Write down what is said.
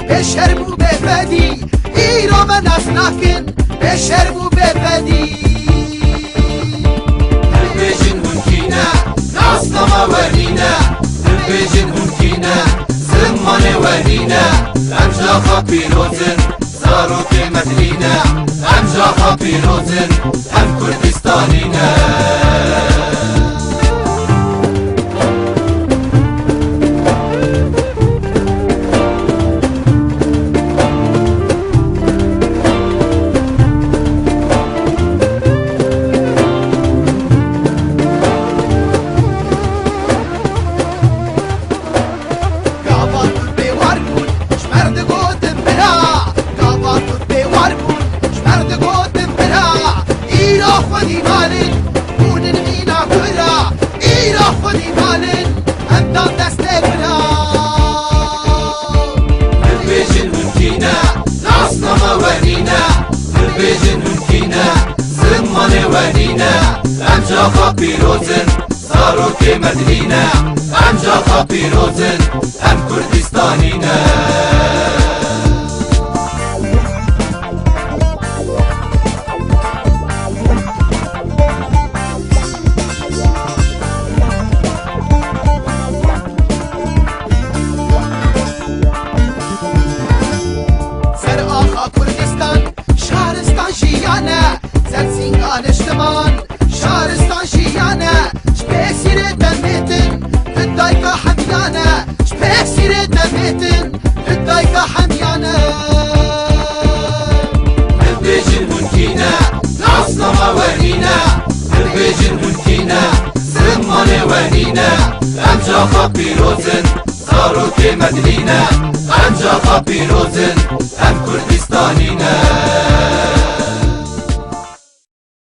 بشربو ببدی ایران ناس نکن بشربو ببدی بجن ممکنه ناس نما ورینه بجن ممکنه زمان ورینه امجاخا پیروزن زاروک مدلینه امجاخا پیروزن هم کردستانینه امجاخا پیروزن زاروک مدلینه امجاخا پیروزن هم کردستانینه سر آخا کردستان شهرستان شیانه سر سینگان اشتمان شهرستان شیانه شپیک سیره دمیتن هدایکا حمیانه شپیک سیره دمیتن هدایکا حمیانه بجن ممکنه ناس نما ورینه بجن ممکنه زمان ورینه امجاخا پیروزن زاروک مدلینه امجاخا پیروزن هم کردستانینه